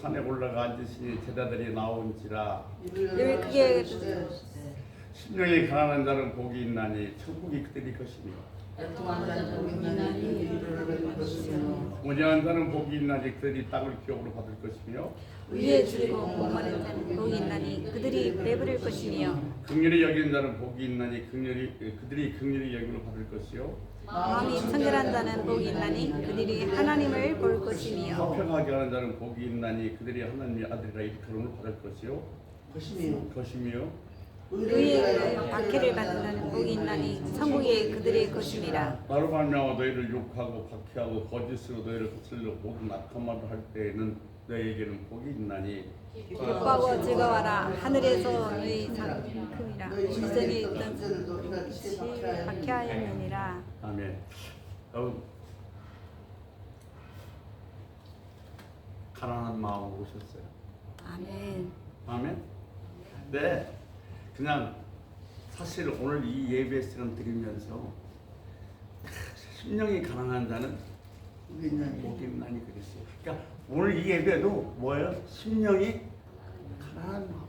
산에 올라가 앉으시니 제자들이 나온지라. 늘 그게 심령이 가난한 자는 복이 있나니 천국이 그들이 것이며 온유한 자는 복이 있나니 그들이 땅을 기업으로 받을 것이며 위에 줄이고 목마른 자는 복이 있나니 그들이 배부를 것이며 긍휼히 여기는 자는 복이 있나니 그들이 긍휼히 여김을 받을 것이요 마음이 청결한 자는 복이 있나니 그들이 하나님을 볼 것이며 화평하게 하는 자는 복이 있나니 그들이 하나님의 아들이라 일컬음을 받을 것이요 것이며 의의 박해를 받는 자는 복이 있나니 천국이 그들의 것임이라. 나로 말미암아 너희를 욕하고 박해하고 거짓으로 너희를 거슬러 모든 악한 말을 할 때에는 너희에게는 복이 있나니 기뻐하고 즐거워라. 하늘에서 너희 상 큼이라. 지성에 있던 빛이 박해하였느니라. 아멘. 가난한 마음으로 오셨어요. 아멘. 아멘. 네. 그냥 사실 오늘 이 예배 시간 드리면서 심령이 가난한 자는 복이 있나니 그랬어요. 그러니까 오늘 이 예배도 뭐예요? 심령이 가난한 마음.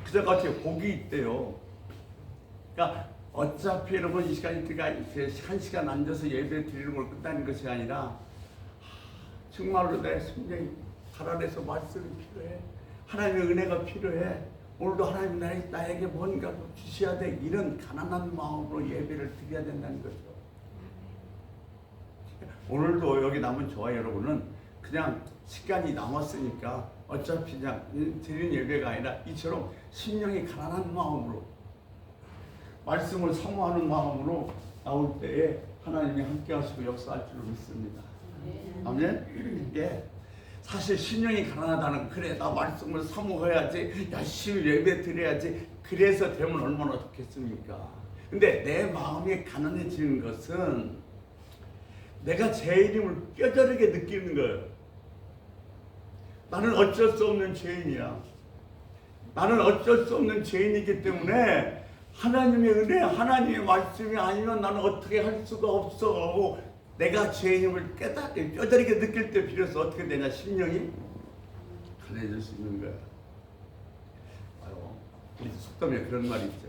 그저같이 복이 있대요. 그러니까 어차피 여러분 이 시간이 한 시간 앉아서 예배 드리는 걸 끝나는 것이 아니라 정말로 내 심령이 가난해서 말씀이 필요해. 하나님의 은혜가 필요해. 오늘도 하나님 나에게 뭔가 주셔야 돼. 이런 가난한 마음으로 예배를 드려야 된다는 거죠. 오늘도 여기 남은 저와 여러분은 그냥 시간이 남았으니까 어차피 그냥 드리는 예배가 아니라 이처럼 심령이 가난한 마음으로 말씀을 사모하는 마음으로 나올 때에 하나님이 함께 하시고 역사할 줄로 믿습니다. 아멘? 예. 사실 심령이 가난하다는 그래 나 말씀을 사모해야지 열심히 예배 드려야지 그래서 되면 얼마나 좋겠습니까? 근데 내 마음이 가난해지는 것은 내가 죄인임을 뼈저리게 느끼는 거예요. 나는 어쩔 수 없는 죄인이야. 나는 어쩔 수 없는 죄인이기 때문에 하나님의 은혜, 하나님의 말씀이 아니면 나는 어떻게 할 수가 없어. 내가 죄인임을 깨닫게 뼈저리게 느낄 때 비로소 어떻게 되냐 심령이 가난해질 수 있는 거야. 우리 속담에 그런 말이 있죠.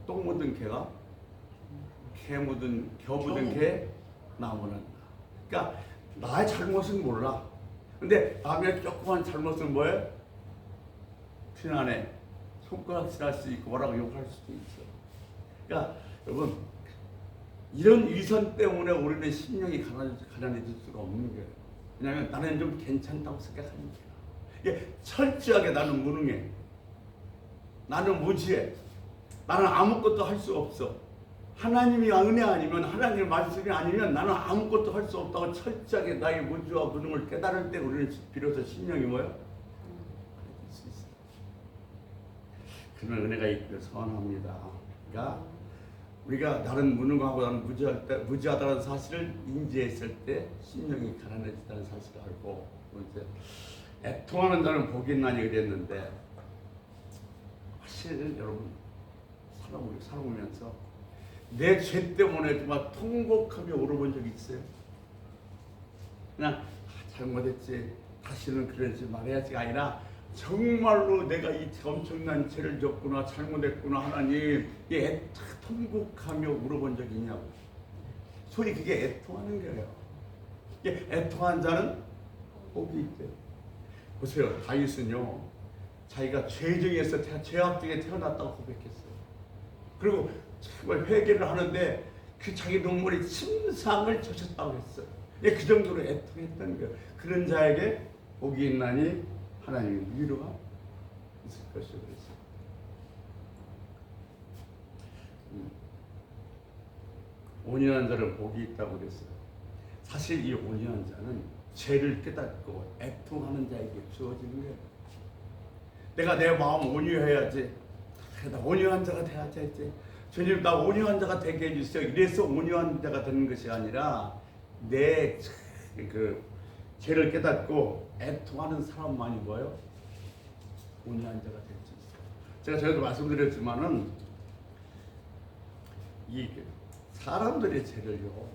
똥 묻은 개가 겨 묻은 개 나무는. 그러니까 나의 잘못은 몰라. 근데 남의 조그만 잘못은 뭐예요? 피난에 손가락질할 수 있고 뭐라고 욕할 수도 있어. 그러니까 여러분 이런 위선 때문에 우리는 심령이 가난해질 수가 없는 거예요. 왜냐하면 나는 좀 괜찮다고 생각하니까. 이게 철저하게 나는 무능해. 나는 무지해. 나는 아무것도 할 수 없어. 하나님이 은혜 아니면 하나님의 말씀이 아니면 나는 아무것도 할 수 없다고 철저하게 나의 무지와 무능을 깨달을 때 우리는 비로소 심령이 뭐예요? 가난해질 수 있어요. 그런 은혜가 있기를 소원합니다. 그러니까 우리가 나는 무능하고 나는 무지하다는 사실을 인지했을 때 심령이 가난해진다는 사실을 알고 이제 애통하는 자는 복이 있나니 그랬는데 사실 여러분 살아오면서 내 죄 때문에 정말 통곡하며 울어본 적이 있어요? 그냥 잘못했지 다시는 그러지 말아야지가 아니라 정말로 내가 이 엄청난 죄를 졌구나 잘못했구나 하나님 통곡하며 울어본 적이 있냐고. 소위 그게 애통하는 거예요. 애통한 자는 복이 있대요. 보세요. 다윗은요 자기가 죄 중에서 죄악 중에 태어났다고 고백했어요. 그리고 정말 회개를 하는데 그 자기 눈물이 침상을 젖혔다고 했어요. 그 정도로 애통했던 거예요. 그런 자에게 복이 있나니 하나님의 위로가 있을 것이요 그랬어요. 온유한 자는 복이 있다고 그랬어요. 사실 이 온유한 자는 죄를 깨닫고 애통하는 자에게 주어지는 거예요. 내가 내 마음 온유해야지. 나 온유한 자가 돼야지 했지. 주님 나 온유한 자가 되게 해주세요. 이래서 온유한 자가 되는 것이 아니라 내 죄를 깨닫고 애통하는 사람만이 뭐예요? 온유한 자가 될 수 있어요. 제가 전에도 말씀드렸지만은 이 사람들의 죄를요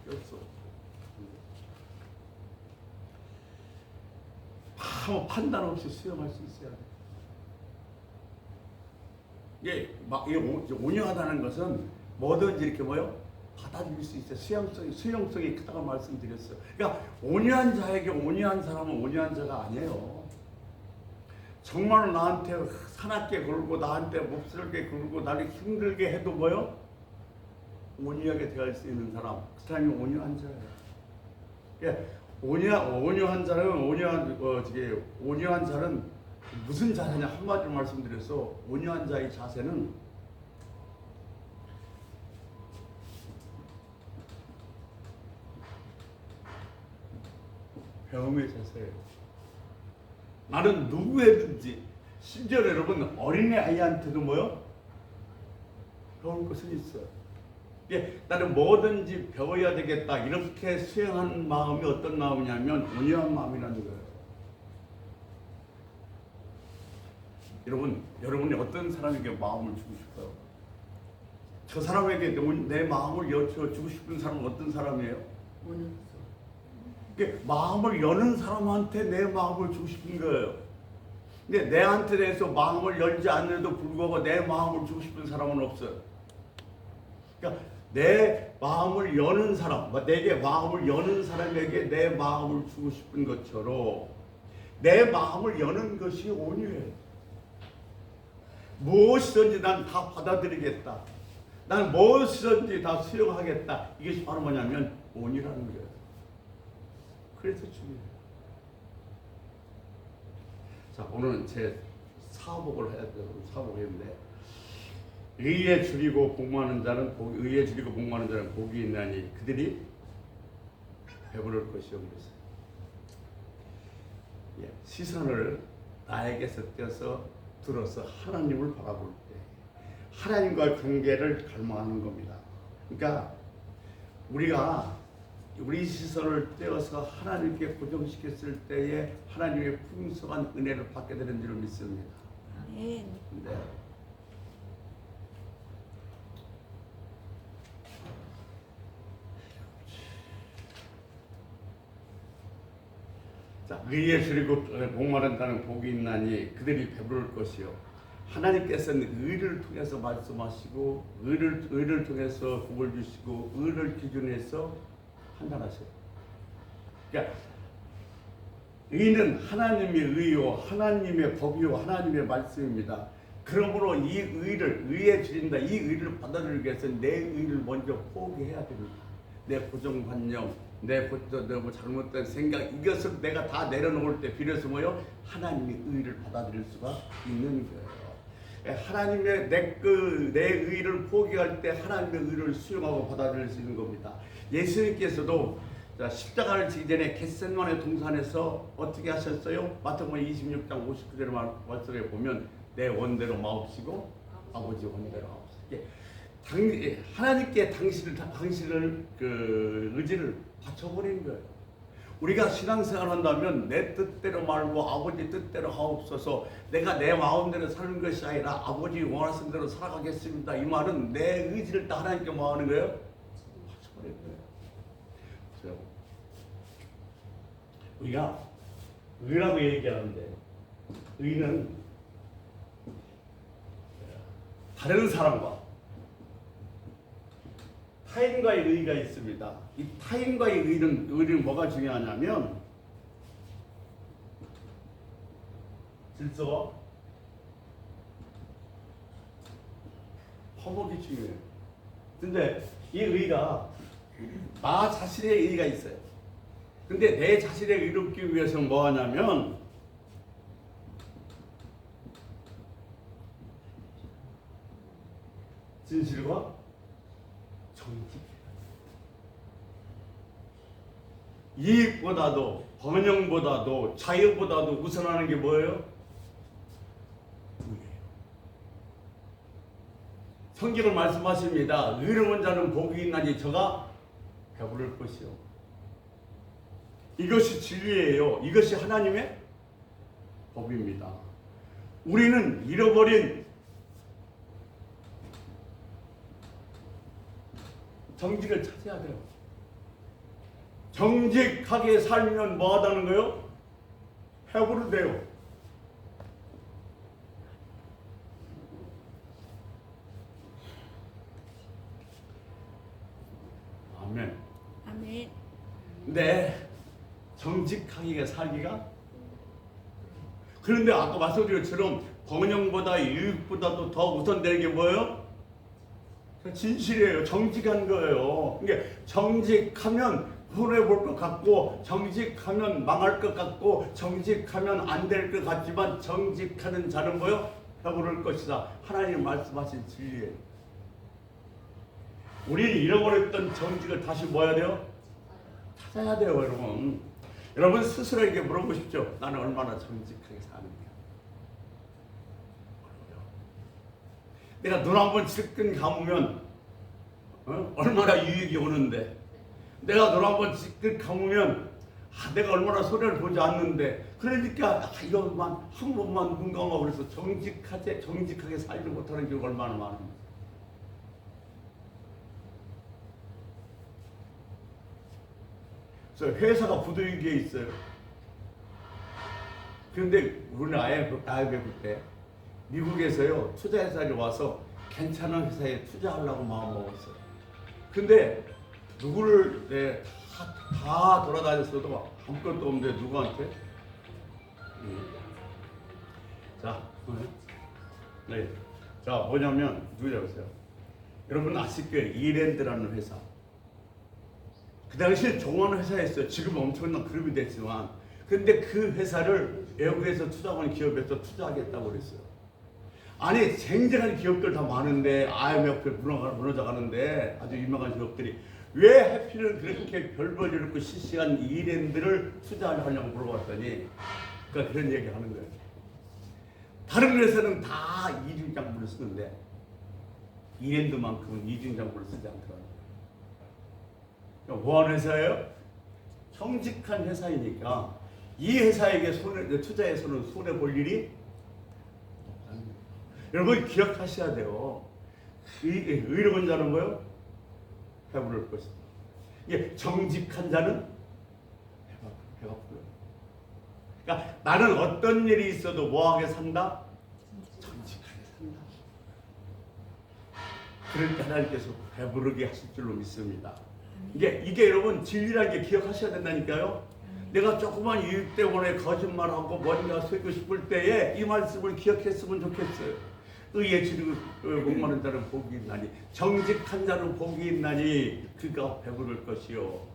수밖에 없어. 아무 판단 없이 수용할 수 있어야 돼. 이게 온유하다는 것은 뭐든지 이렇게 받아들일 수 있어요. 수용성이 크다고 말씀드렸어요. 그러니까 온유한 자에게 온유한 사람은 온유한 자가 아니에요. 정말로 나한테 사납게 굴고 나한테 몹쓸게 굴고 나를 힘들게 해도 온유하게 대할 수 있는 사람, 그 사람이 온유한 자예요. 그러니까 온유한 자는 온유한 자는 무슨 자세냐 한마디로 말씀드려서 온유한 자의 자세는 배움의 자세예요. 나는 누구에든지 심지어 여러분 어린애 아이한테도 배울 것은 있어요. 나는 뭐든지 배워야 되겠다 이렇게 수행하는 마음이 어떤 마음이냐면 온유한 마음이라는 거예요. 여러분이 어떤 사람에게 마음을 주고 싶어요? 저 사람에게 내 마음을 주고 싶은 사람은 어떤 사람이에요? 마음을 여는 사람한테 내 마음을 주고 싶은 거예요. 근데 내한테 대해서 마음을 열지 않는데도 불구하고 내 마음을 주고 싶은 사람은 없어요. 그러니까 내 마음을 여는 사람, 내게 마음을 여는 사람에게 내 마음을 주고 싶은 것처럼 내 마음을 여는 것이 온유예요. 무엇이든지 난 다 받아들이겠다. 난 무엇이든지 다 수용하겠다. 이것이 바로 뭐냐면 온유라는 거예요. 그래서 중요해요. 자, 오늘은 제 사복을 해야 돼요. 사복인데 의에 줄이고 복무하는 자는 복이 있나니 그들이 배부를 것이요. 그랬어요. 시선을 나에게서 떼어서 들어서 하나님을 바라볼 때 하나님과의 관계를 갈망하는 겁니다. 그러니까 우리가 우리 시선을 떼어서 하나님께 고정시켰을 때에 하나님의 풍성한 은혜를 받게 되는 줄 믿습니다. 네. 자, 의에 줄이고 목마른다는 복이 있나니 그들이 배부를 것이요. 하나님께서는 의를 통해서 말씀하시고 의를 통해서 복을 주시고 의를 기준해서 판단하세요. 그러니까 의는 하나님의 의요, 하나님의 법이요, 하나님의 말씀입니다. 그러므로 이 의에 줄인다, 이 의를 받아들이기 위해서 내 의를 먼저 포기해야 됩니다. 내 고정관념, 내 잘못된 생각, 이것을 내가 다 내려놓을 때 비로소 하나님의 의를 받아들일 수가 있는 거예요. 하나님의 내 의를 포기할 때 하나님의 의를 수용하고 받아들일 수 있는 겁니다. 예수님께서도 십자가를 지기 전에 겟세마네 동산에서 어떻게 하셨어요? 마태복음 26장 59절 말씀에 보면 내 원대로 마옵시고 아버지 원대로 하옵시고 하나님께 당신을 의지를 바쳐버리는 거예요. 우리가 신앙생활 한다면 내 뜻대로 말고 아버지 뜻대로 하옵소서, 내가 내 마음대로 사는 것이 아니라 아버지 원하신 대로 살아가겠습니다. 이 말은 내 의지를 다 하나님께 뭐 하는 거예요? 바쳐버리는 거예요. 그래서 우리가 의라고 얘기하는데 의는 다른 사람과 타인과의 의의가 있습니다. 이 타인과의 의의는 뭐가 중요하냐면 질서와 화목이 중요해요. 근데 이 의의가 나 자신의 의의가 있어요. 근데 내 자신의 의를 얻기 위해서는 뭐 하냐면 진실과 정직. 이익보다도 번영보다도 자유보다도 우선하는 게 뭐예요? 의예요. 성경은 말씀하십니다. 의로운 자는 복이 있나니 저가 배부를 것이요. 이것이 진리예요. 이것이 하나님의 법입니다. 우리는 잃어버린 정직을 찾아야 돼요. 정직하게 살면 뭐 하다는 거요? 해부를 돼요. 아멘. 아멘. 네, 정직하게 살기가. 그런데 아까 말씀드린 것처럼 번영보다 유익보다도 더 우선되는 게 뭐예요? 진실이에요. 정직한 거예요. 그러니까 정직하면 손해볼 것 같고, 정직하면 망할 것 같고, 정직하면 안 될 것 같지만 정직하는 자는 뭐요? 배부를 것이다. 하나님 말씀하신 진리예요. 우리는 잃어버렸던 정직을 다시 뭐 해야 돼요? 찾아야 돼요, 여러분. 여러분 스스로에게 물어보십시오. 나는 얼마나 정직하게 사는가? 내가 눈 한번 질끈 감으면 얼마나 유익이 오는데, 내가 눈 한번 질끈 감으면 내가 얼마나 손해를 보지 않는데, 그러니까 이것만 한 번만 눈 감아 그래서 정직하게 살지 못하는 경우가 얼마나 많은데. 그래서 회사가 부도위기에 있어요. 그런데 우리는 IMF 때 미국에서요 투자회사에 와서 괜찮은 회사에 투자하려고 마음먹었어요. 근데 누구를 다 돌아다녔어도 아무것도 없는데 누구한테? 자, 네, 자 뭐냐면 누구냐고요? 여러분 아실 거예요. 이랜드라는 회사. 그 당시에 좋은 회사였어요. 지금 엄청난 그룹이 됐지만, 근데 그 회사를 외국에서 투자하는 기업에서 투자하겠다고 그랬어요. 아니 쟁쟁한 기업들 다 많은데 IMF에 무너져 가는데 아주 유명한 기업들이 왜 해피는 그렇게 별볼 일 없고 시시한 이랜드를 투자하려고 물어봤더니 그러니까 그런 얘기 하는 거예요. 다른 회사는 다 이중장부를 쓰는데 이랜드만큼은 이중장부를 쓰지 않더라고요. 뭐 하는 회사예요? 정직한 회사이니까 이 회사에게 투자해서는 손해볼 일이 없다는 거예요. 여러분 기억하셔야 돼요. 의로운 자는 뭐예요? 배부를 것이다. 이게 정직한 자는 배고프요. 그러니까 나는 어떤 일이 있어도 뭐하게 산다? 정직하게 산다. 그럴 때 하나님께서 배부르게 하실 줄로 믿습니다. 이게 여러분 진리라는 게 기억하셔야 된다니까요. 내가 조그만 이유 때문에 거짓말하고 뭔가 쓰고 싶을 때에 이 말씀을 기억했으면 좋겠어요. 의에 지르고 목마른 자는 복이 있나니, 정직한 자는 복이 있나니 그가 배부를 것이요.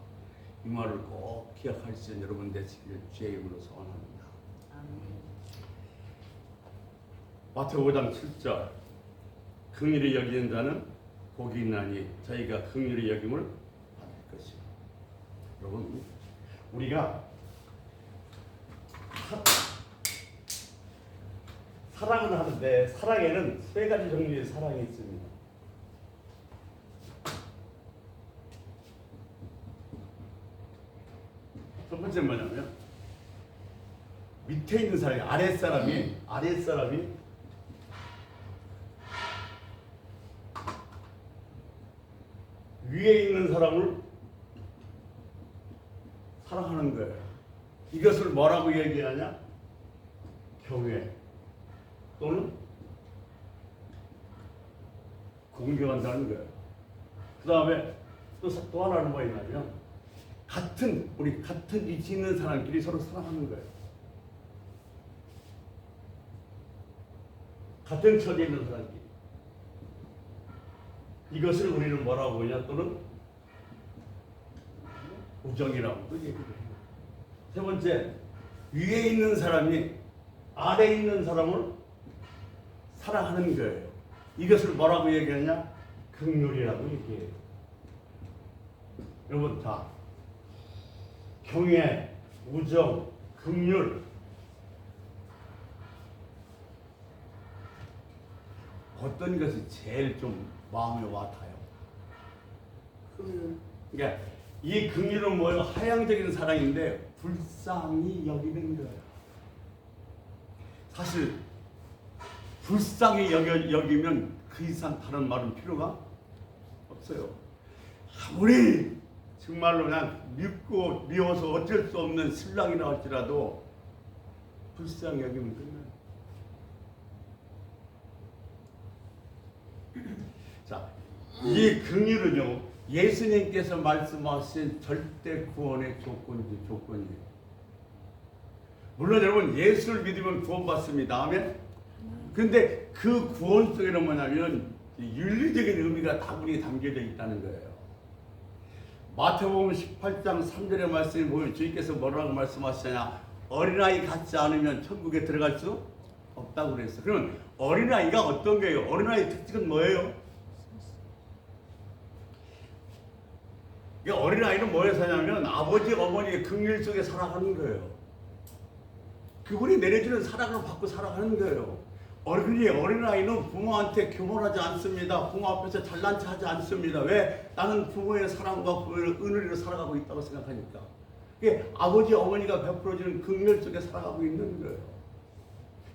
이 말을 꼭 기억할 수 있는 여러분 되시길 주의 이름으로 소원합니다. 마태복음 5장 7절 긍휼히 여기는 자는 복이 있나니 저희가 긍휼히 여김을 받을 것이요. 여러분 우리가 사랑은 하는데 사랑에는 세 가지 종류의 사랑이 있습니다. 첫 번째는 뭐냐면 밑에 있는 사람이 아랫사람이 위에 있는 사람을 사랑하는 거예요. 이것을 뭐라고 얘기하냐? 경외 또는 공경한다는 거예요. 그 다음에 또 하나는 뭐 있냐면 같은 위치 있는 사람끼리 서로 사랑하는 거예요. 같은 처지에 있는 사람끼리. 이것을 우리는 뭐라고 보냐? 또는 우정이라고도 얘기를 해요. 세 번째, 위에 있는 사람이 아래에 있는 사람을 사랑하는 거예요. 이것을 뭐라고 얘기하냐? 긍휼이라고 얘기해요. 여러분 다 경외, 우정, 긍휼 어떤 것이 제일 좀 마음에 와닿아요? 그러니까 이 긍휼은 뭐예요? 하향적인 사랑인데 불쌍히 여기는 거예요. 사실 불쌍히 여기면 그 이상 다른 말은 필요가 없어요. 아무리 정말로 그냥 밉고 미워서 어쩔 수 없는 신랑이라 할지라도 불쌍히 여기면 끝나요. 자, 이 긍휼은요, 예수님께서 말씀하신 절대 구원의 조건이에요. 물론 여러분 예수를 믿으면 구원받습니다. 아멘. 근데 그 구원 속에는 뭐냐면 윤리적인 의미가 다분히 담겨져 있다는 거예요. 마태복음 18장 3절의 말씀을 보면 주님께서 뭐라고 말씀하시냐? 어린아이 같지 않으면 천국에 들어갈 수 없다고 그랬어요. 그러면 어린아이가 어떤 거예요? 어린아이 특징은 뭐예요? 어린아이는 뭐에서 사냐면 아버지 어머니의 긍휼 속에 살아가는 거예요. 그분이 내려주는 사랑을 받고 살아가는 거예요. 어린아이는 부모한테 교만하지 않습니다. 부모 앞에서 잘난 체 하지 않습니다. 왜? 나는 부모의 사랑과 부모의 은혜로 살아가고 있다고 생각하니까. 이게 아버지 어머니가 베풀어주는 긍휼 속에 살아가고 있는 거예요.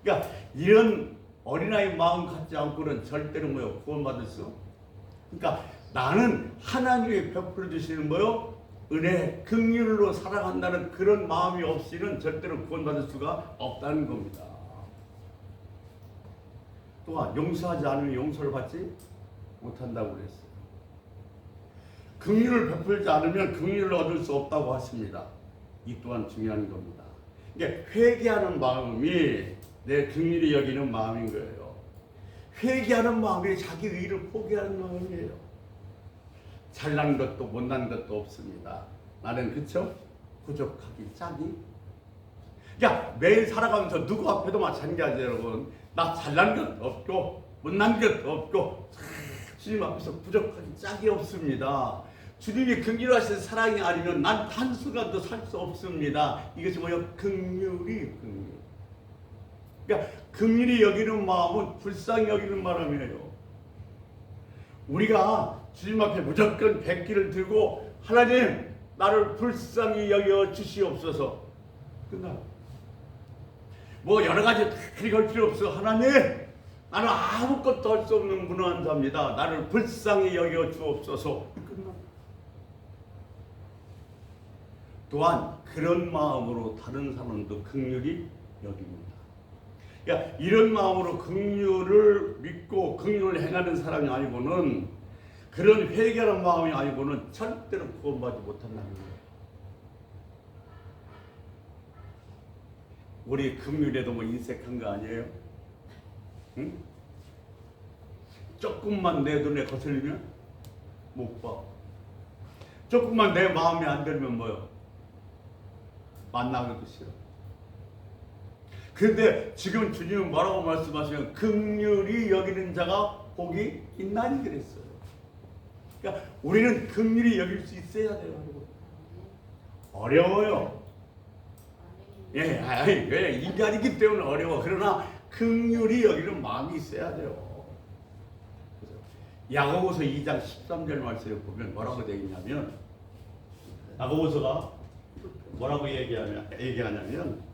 그러니까 이런 어린아이 마음 갖지 않고는 절대로 뭐요? 구원받을 수. 그러니까 나는 하나님이 베풀어 주시는 뭐요? 은혜, 긍휼로 살아간다는 그런 마음이 없이는 절대로 구원받을 수가 없다는 겁니다. 또한 용서하지 않으면 용서를 받지 못한다고 그랬어요. 긍휼을 베풀지 않으면 긍휼을 얻을 수 없다고 하십니다. 이 또한 중요한 겁니다. 이게 회개하는 마음이 내 긍휼히 여기는 마음인 거예요. 회개하는 마음이 자기 의를 포기하는 마음이에요. 잘난 것도 못난 것도 없습니다. 나는 그쵸? 부족하기 짝이. 야, 매일 살아가면서 누구 앞에도 마찬가지예요, 여러분. 나 잘난 것도 없고 못난 것도 없고 주님 앞에서 부족하기 짝이 없습니다. 주님이 긍휼하신 사랑이 아니면 난 한순간도 살 수 없습니다. 이것이 뭐예요? 긍휼이 긍휼. 그러니까 긍휼히 여기는 마음은 불쌍히 여기는 마음이에요. 우리가 주님 앞에 무조건 백기를 들고 하나님 나를 불쌍히 여겨 주시옵소서. 끝나요. 뭐 여러 가지 그리 걸 필요 없어. 하나님 나는 아무것도 할 수 없는 무능한 자입니다. 나를 불쌍히 여겨 주옵소서. 끝나. 또한 그런 마음으로 다른 사람도 긍휼히 여깁니다. 그러니까 이런 마음으로 긍휼을 믿고 긍휼을 행하는 사람이 아니고는, 그런 회개하는 마음이 아니고는 절대로 구원받지 못한다는 거예요. 우리 긍휼에도 뭐 인색한 거 아니에요? 응? 조금만 내 눈에 거슬리면 못 봐. 조금만 내 마음에 안 들면 뭐요? 만나기도 싫어. 근데 지금 주님은 뭐라고 말씀하시면 긍휼히 여기는 자가 복이 있나니 그랬어요. 그러니까 우리는 긍휼히 여길 수 있어야 돼요. 어려워요. 예, 왜 인간이기 때문에 어려워. 그러나 긍휼히 여기는 마음이 있어야 돼요. 야고보서 2장 13절 말씀을 보면 뭐라고 되어 있냐면, 야고보서가 뭐라고 얘기하냐면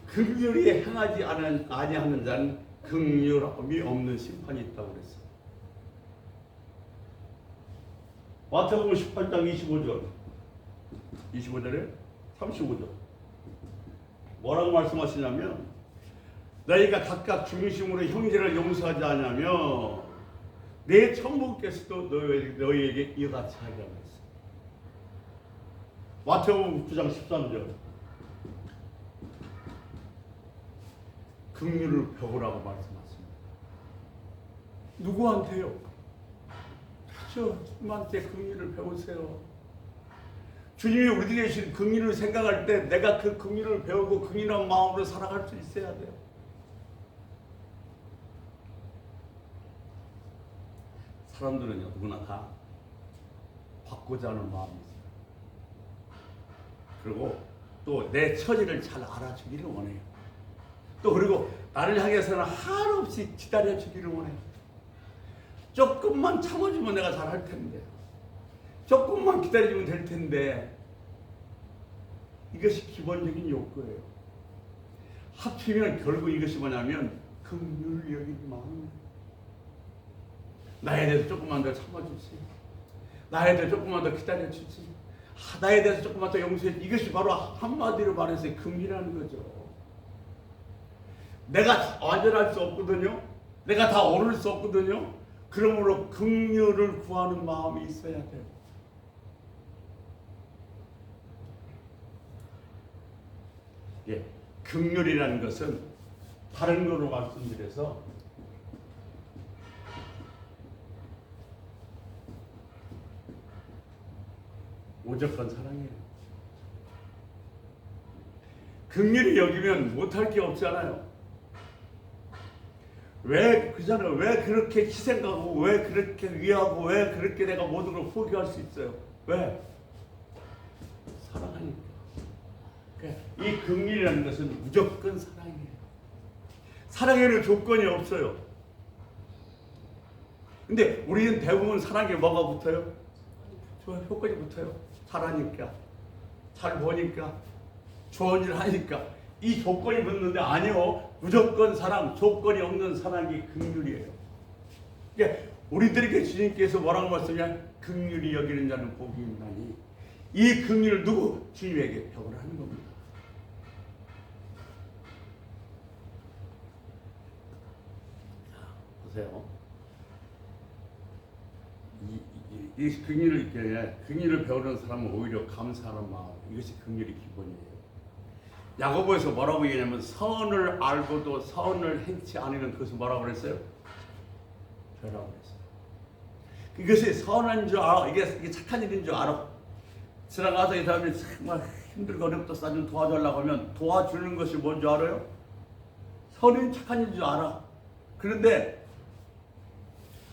긍휼히 행하지 아니하는 자는 긍휼함이 없는 심판이 있다고 그랬어요. 마태복음 18장 25절에 35절 뭐라고 말씀하시냐면, 너희가 각각 중심으로 형제를 용서하지 않으며 내 천부께서도 너희에게 이같이 하리라고 했어요. 마태복음 9장 13절 긍휼을 배우라고 말씀하십니다. 누구한테요? 그렇죠. 주님한테 긍휼을 배우세요. 주님이 우리에게 주신 긍휼을 생각할 때 내가 그 긍휼을 배우고 긍휼한 마음으로 살아갈 수 있어야 돼요. 사람들은요, 누구나 다 받고자 하는 마음이 있어요. 그리고 또 내 처지를 잘 알아주기를 원해요. 또 그리고 나를 향해서는 한없이 기다려주기를 원해요. 조금만 참아주면 내가 잘할 텐데, 조금만 기다려주면 될 텐데, 이것이 기본적인 욕구예요. 합치면 결국 이것이 뭐냐면 긍휼히 여기는 마음이에요. 나에 대해서 조금만 더 참아주지, 나에 대해서 조금만 더 기다려주지, 나에 대해서 조금만 더 용서해. 이것이 바로 한마디로 말해서 긍휼이라는 거죠. 내가 완전할 수 없거든요. 내가 다 오를 수 없거든요. 그러므로 긍휼을 구하는 마음이 있어야 돼요. 예, 긍휼이라는 것은 다른 거로 말씀드려서 무조건 사랑이에요. 긍휼히 여기면 못할 게 없잖아요. 왜 그잖아요. 왜 그렇게 희생하고 왜 그렇게 위하고 왜 그렇게 내가 모든 걸 포기할 수 있어요? 왜? 사랑하니까. 이 긍휼이라는 것은 무조건 사랑이에요. 사랑에는 조건이 없어요. 근데 우리는 대부분 사랑에 뭐가 붙어요? 좋아요. 조건이 붙어요. 잘하니까, 잘 보니까, 좋은 일 하니까. 이 조건이 붙는데 아니요. 무조건 사랑, 조건이 없는 사랑이 긍휼이에요. 그러니까 우리들에게 주님께서 뭐라고 말씀하냐? 긍휼히 여기는 자는 복이 있나니. 이 긍휼을 누구? 주님에게 벽을 하는 겁니다. 보세요. 이 긍휼을 배우는 사람은 오히려 감사하는 마음, 이것이 긍휼의 기본이에요. 야고보에서 뭐라고 얘기하냐면 선을 알고도 선을 행치 않으면 그것은 뭐라고 그랬어요? 죄라고 그랬어요. 이것이 선한 줄 알아. 이게 착한 일인 줄 알아. 지나가서 이 사람이 정말 힘들고 어렵다 싸좀 도와주려고 하면 도와주는 것이 뭔지 알아요? 선인 착한 일인 줄 알아. 그런데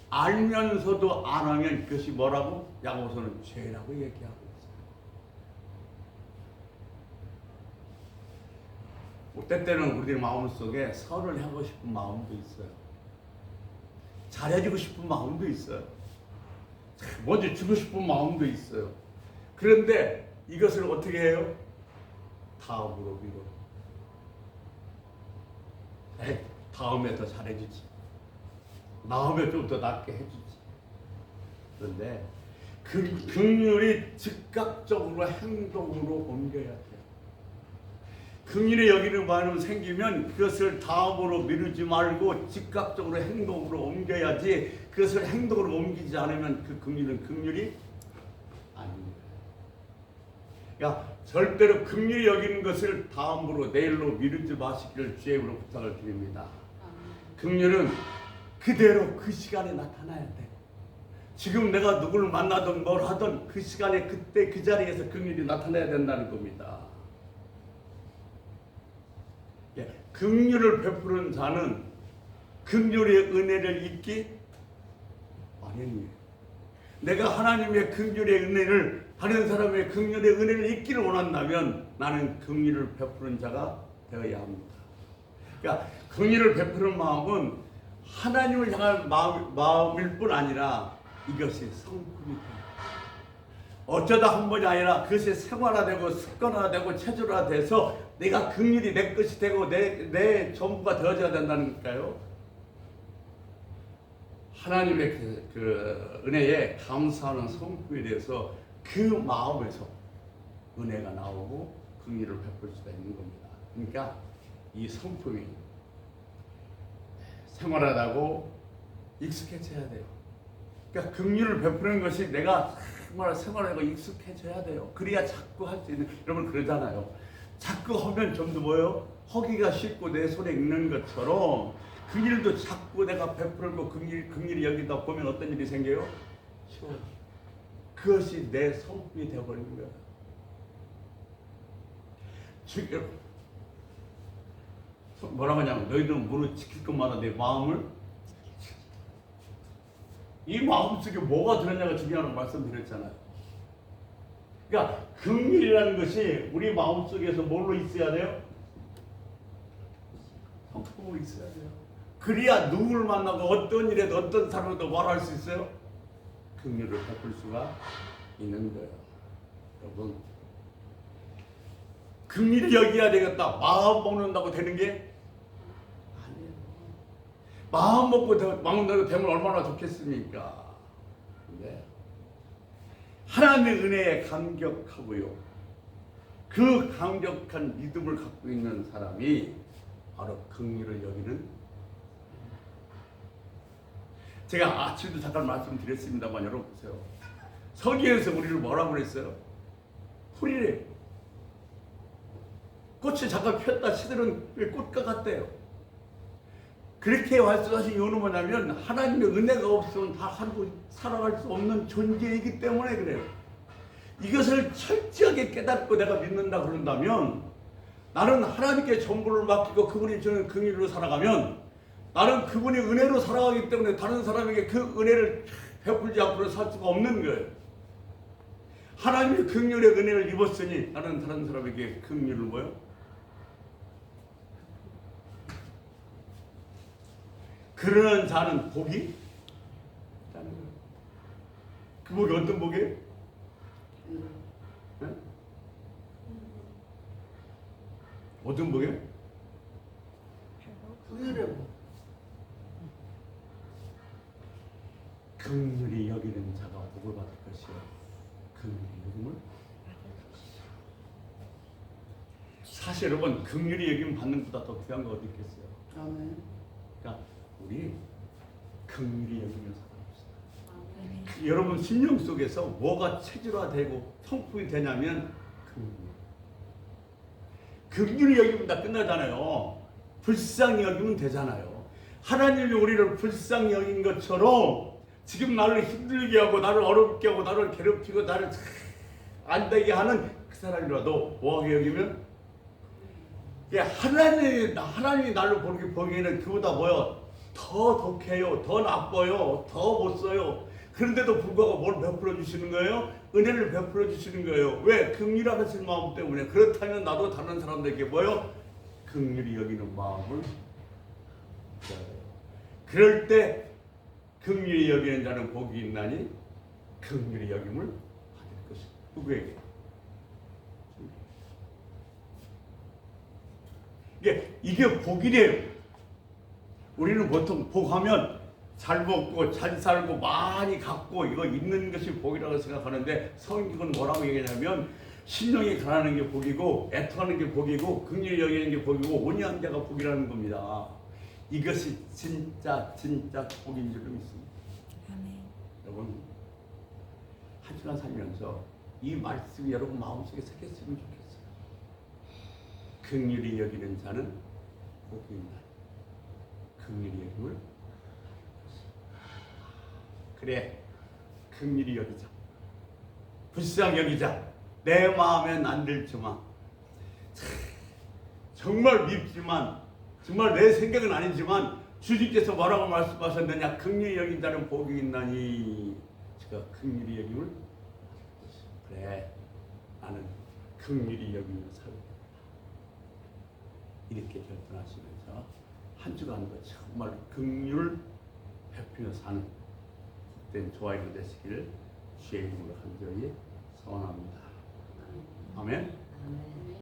알면서도 안 하면 그것이 뭐라고? 야고보서는 죄라고 얘기하고 있어요. 때때는 우리 마음속에 선을 하고 싶은 마음도 있어요. 잘해주고 싶은 마음도 있어요. 먼저 주고 싶은 마음도 있어요. 그런데 이것을 어떻게 해요? 다음으로 미뤄. 다음에 더 잘해주지. 다음에 좀 더 낫게 해주지. 그런데 긍휼이 즉각적으로 행동으로 옮겨야 돼요. 긍휼히 여기는 마음이 생기면 그것을 다음으로 미루지 말고 즉각적으로 행동으로 옮겨야지, 그것을 행동으로 옮기지 않으면 그 긍휼은 긍휼이 아닙니다. 그러니까 절대로 긍휼히 여기는 것을 다음으로 내일로 미루지 마시기를 주의 이름으로 부탁을 드립니다. 긍휼은 그대로 그 시간에 나타나야 돼. 지금 내가 누구를 만나든 뭘 하든 그 시간에 그때 그 자리에서 긍휼이 나타나야 된다는 겁니다. 긍휼을 베푸는 자는 긍휼의 은혜를 잊기 마련이에요. 내가 하나님의 긍휼의 은혜를, 다른 사람의 긍휼의 은혜를 잊기를 원한다면 나는 긍휼을 베푸는 자가 되어야 합니다. 그러니까 긍휼을 베푸는 마음은 하나님을 향한 마음일 뿐 아니라 이것이 성품이 돼요. 어쩌다 한 번이 아니라 그것이 생활화되고 습관화되고 체질화돼서 내가 긍휼이 내 것이 되고 내 전부가 되어져야 된다는 걸까요? 하나님의 그 은혜에 감사하는 성품에 대해서 그 마음에서 은혜가 나오고 긍휼을 베풀 수가 있는 겁니다. 그러니까 이 성품이 생활하다고 익숙해져야 돼요. 그러니까 긍휼을 베푸는 것이 내가 정말 생활하고 익숙해져야 돼요. 그래야 자꾸 할 수 있는. 여러분 그러잖아요. 자꾸 하면 좀 더 뭐예요? 허기가 쉽고 내 손에 있는 것처럼 긍휼도 자꾸 내가 베풀고 긍휼히 여기다 보면 어떤 일이 생겨요? 쉬워요. 그것이 내 성품이 되어버리는 거예요. 지금 뭐라고 하냐면 너희들은 무릇 지킬 것마다 내 마음을, 이 마음속에 뭐가 들었냐가 중요하다고 말씀드렸잖아요. 그러니까 긍휼이라는 것이 우리 마음속에서 뭘로 있어야 돼요? 성품으로 있어야 돼요. 그래야 누구를 만나고 어떤 일에도 어떤 사람에도 말할 수 있어요? 긍휼을 베풀 수가 있는 거예요. 여러분, 긍휼히 여겨야 되겠다, 마음 먹는다고 되는 게 아니에요. 마음 먹고 먹는다고 되면 얼마나 좋겠습니까? 근데 하나님의 은혜에 감격하고요. 그 강력한 믿음을 갖고 있는 사람이 바로 긍휼을 여기는. 제가 아침도 잠깐 말씀드렸습니다만 여러분 보세요. 성경에서 우리를 뭐라고 그랬어요? 풀이래. 꽃이 잠깐 폈다 시들은 꽃과 같대요. 그렇게 말씀하신 이유는 뭐냐면 하나님의 은혜가 없으면 다 살아갈 수 없는 존재이기 때문에 그래요. 이것을 철저하게 깨닫고 내가 믿는다 그런다면 나는 하나님께 전부를 맡기고 그분이 주는 긍휼로 살아가면 나는 그분이 은혜로 살아가기 때문에 다른 사람에게 그 은혜를 베풀지 않고는 살 수가 없는 거예요. 하나님의 긍휼의 은혜를 입었으니 나는 다른 사람에게 긍휼을 뭐요? 그러는 자는 복이 있다는 거예요. 그 복이 어떤 복이에요? 네? 어떤 복이에요? 긍휼히 여기는 자가 복을 받을 것이요 긍휼히 여김을 사실 여러분 긍휼히 여김 받는 것보다 더 귀한 거 어디 있겠어요? 아멘. 그러니까 우리 긍휼히 여기며 살아갑시다. 여러분 심령 속에서 뭐가 체질화되고 성품이 되냐면 긍휼히 여기면 다 끝나잖아요. 불쌍히 여기면 되잖아요. 하나님이 우리를 불쌍히 여긴 것처럼 지금 나를 힘들게 하고 나를 어렵게 하고 나를 괴롭히고 나를 안 되게 하는 그 사람이라도 뭐하게 여기면 하나님이 나를 보기에는 그보다 뭐요? 더 독해요. 더 나빠요. 더 못 써요. 그런데도 불구하고 뭘 베풀어 주시는 거예요? 은혜를 베풀어 주시는 거예요. 왜? 긍휼하신 마음 때문에. 그렇다면 나도 다른 사람들에게 뭐요? 긍휼히 여기는 마음을 그럴 때 긍휼히 여기는 자는 복이 있나니 긍휼히 여김을 받을 것이다. 누구에게? 이게 복이래요. 우리는 보통 복하면 잘 먹고 잘 살고 많이 갖고 이거 있는 것이 복이라고 생각하는데 성경은 뭐라고 얘기하냐면 신령이 가난한 게 복이고 애통하는 게 복이고 긍휼히 여기는 게 복이고 온유한 자가 복이라는 겁니다. 이것이 진짜 복인 줄로 믿습니다. 아멘. 여러분 한 주간 살면서 이 말씀이 여러분 마음속에 새겼으면 좋겠어요. 긍휼히 여기는 자는 복이 있다. 긍휼히 여김을 그래 긍휼히 여기자. 불쌍히 여기자. 내 마음엔 안 들지만 정말 밉지만 정말 내 생각은 아니지만 주님께서 뭐라고 말씀하셨느냐? 긍휼히 여긴 자는 복이 있나니 제가 긍휼히 여김을 그래 나는 긍휼히 여기며 살고 이렇게 결단하시면서 한 주간도 정말 긍휼을 베풀며 사는 복된 조화이로 되시기를 주의 이름으로 간절히 소원합니다. 아멘.